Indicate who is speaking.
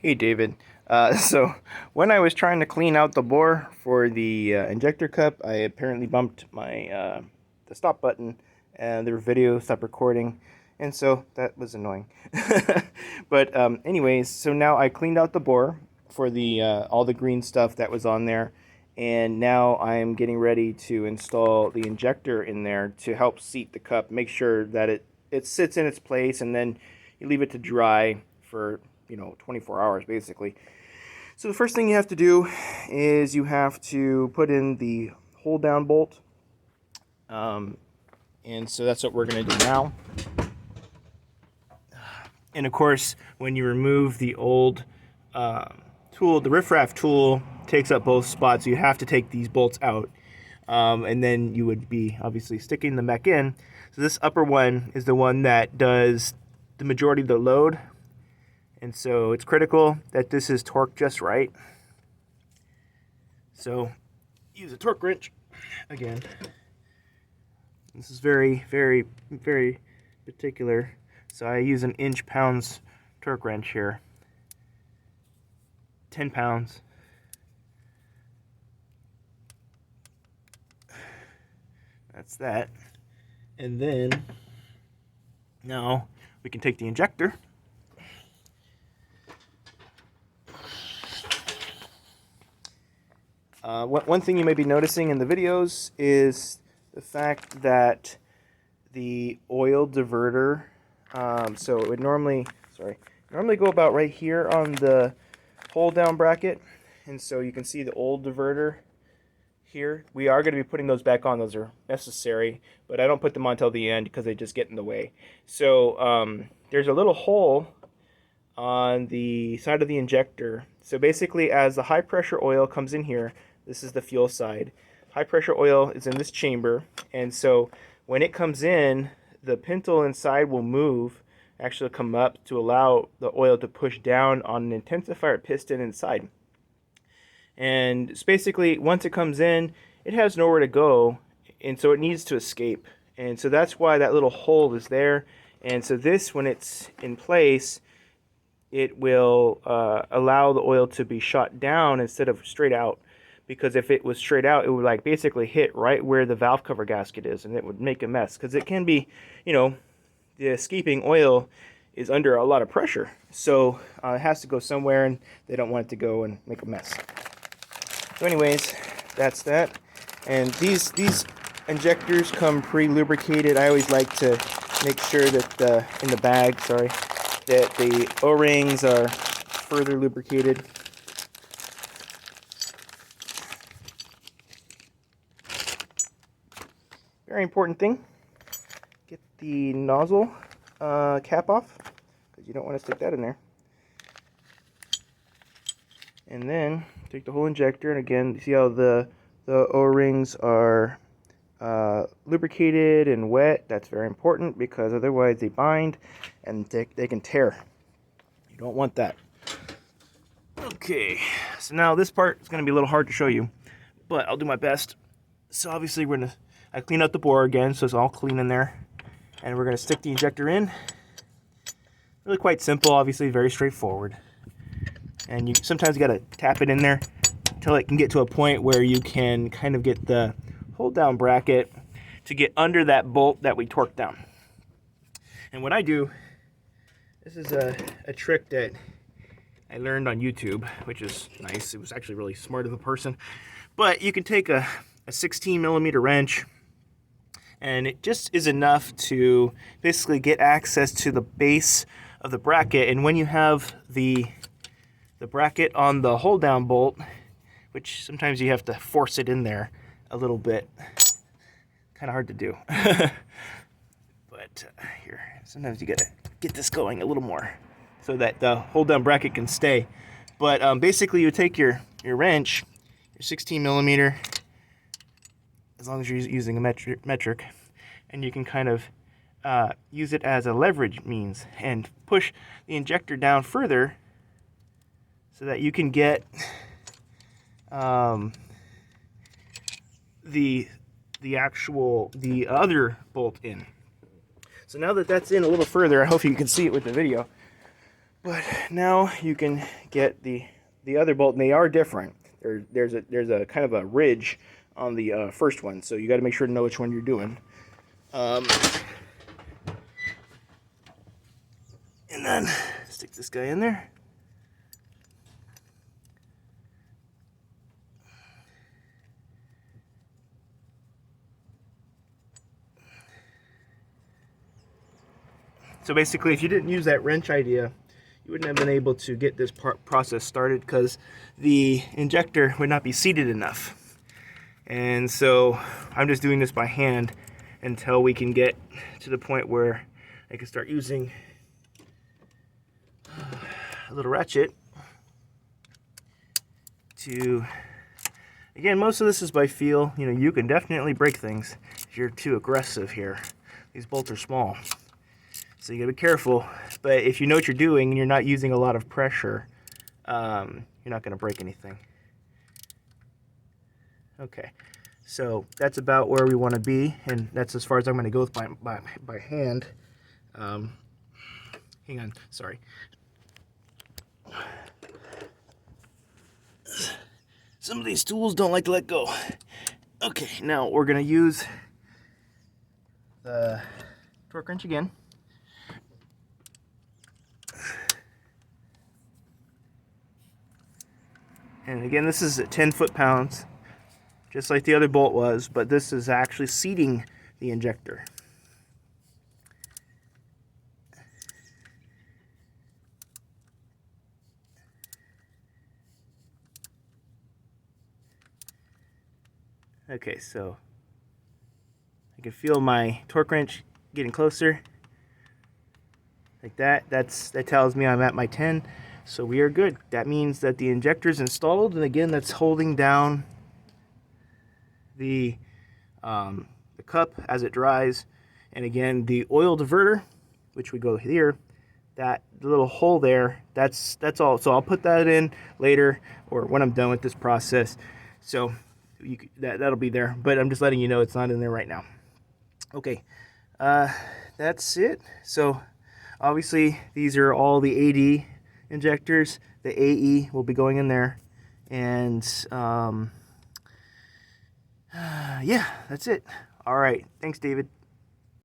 Speaker 1: Hey David. So when I was trying to clean out the bore for the injector cup, I apparently bumped my the stop button, and the video stopped recording, and so that was annoying. But anyways, so now I cleaned out the bore for the all the green stuff that was on there, and now I'm getting ready to install the injector in there to help seat the cup, make sure that it sits in its place, and then you leave it to dry for 24 hours basically. So the first thing you have to do is you have to put in the hold down bolt, and so that's what we're going to do now. And of course, when you remove the old tool, the riffraff tool takes up both spots. You have to take these bolts out, and then you would be obviously sticking them back in. So this upper one is the one that does the majority of the load. And so it's critical that this is torqued just right. So use a torque wrench again. This is very, very, very particular. So I use an inch-pounds torque wrench here. 10 pounds. That's that. And then now we can take the injector. One thing you may be noticing in the videos is the fact that the oil diverter, so it would normally go about right here on the hold down bracket, and so you can see the old diverter here. We are going to be putting those back on. Those are necessary, but I don't put them on till the end because they just get in the way. So there's a little hole on the side of the injector. So basically, as the high pressure oil comes in here, this is the fuel side. High pressure oil is in this chamber, and so when it comes in, the pintle inside will move, actually come up to allow the oil to push down on an intensifier piston inside. And it's basically, once it comes in, it has nowhere to go, and so it needs to escape. And so that's why that little hole is there. And so this, when it's in place, it will allow the oil to be shot down instead of straight out. Because if it was straight out, it would like basically hit right where the valve cover gasket is, and it would make a mess. Because it can be, the escaping oil is under a lot of pressure. So it has to go somewhere, and they don't want it to go and make a mess. So anyways, that's that. And these injectors come pre-lubricated. I always like to make sure that in the bag, that the O-rings are further lubricated. Very important thing, get the nozzle cap off, because you don't want to stick that in there. And then take the whole injector, and again, see how the O-rings are lubricated and wet. That's very important, because otherwise they bind and they can tear. You don't want that. Okay, so now this part is going to be a little hard to show you, but I'll do my best. So obviously I clean out the bore again, so it's all clean in there. And we're going to stick the injector in. Really quite simple, obviously very straightforward. And sometimes you got to tap it in there until it can get to a point where you can kind of get the hold down bracket to get under that bolt that we torqued down. And what I do, this is a trick that I learned on YouTube, which is nice. It was actually really smart of a person. But you can take a 16 millimeter wrench, and it just is enough to basically get access to the base of the bracket. And when you have the bracket on the hold down bolt, which sometimes you have to force it in there a little bit, kind of hard to do. But here, sometimes you gotta get this going a little more so that the hold down bracket can stay. But basically you take your wrench, your 16 millimeter, as long as you're using a metric, and you can kind of use it as a leverage means and push the injector down further so that you can get the other bolt in. So now that that's in a little further, I hope you can see it with the video. But now you can get the other bolt, and they are different. There's a kind of a ridge on the first one, so you got to make sure to know which one you're doing. And then stick this guy in there. So basically, if you didn't use that wrench idea, you wouldn't have been able to get this process started because the injector would not be seated enough. And so I'm just doing this by hand until we can get to the point where I can start using a little ratchet to, again, most of this is by feel. You know, you can definitely break things if you're too aggressive here. These bolts are small, so you gotta be careful. But if you know what you're doing and you're not using a lot of pressure, you're not gonna break anything. Okay, so that's about where we want to be, and that's as far as I'm going to go with by hand. Hang on, sorry. Some of these tools don't like to let go. Okay, now we're going to use the torque wrench again. And again, this is at 10 foot-pounds, just like the other bolt was, but this is actually seating the injector. Okay, so I can feel my torque wrench getting closer, like that. That tells me I'm at my 10, so we are good. That means that the injector is installed, and again, that's holding down the cup as it dries. And again, the oil diverter, which would go here, that little hole there, that's all. So I'll put that in later, or when I'm done with this process. So that'll be there, but I'm just letting you know it's not in there right now. Okay, that's it. So obviously these are all the AD injectors. The AE will be going in there, and yeah, that's it. All right, thanks, David.